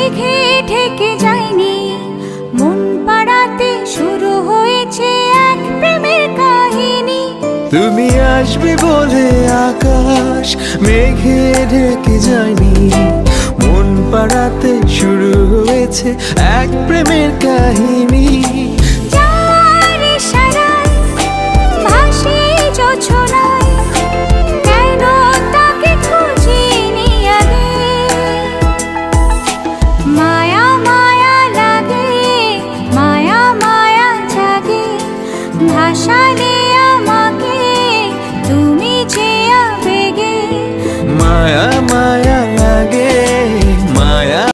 মেঘে ঢেকে যায়নি, মন পাড়াতে শুরু হয়েছে এক প্রেমের কাহিনী। তুমি আসবে বলে আকাশ মেঘে ঢেকে যায়নি, মন পাড়াতে শুরু হয়েছে এক প্রেমের কাহিনী। যার ইশারায় ভাসে জোছনা,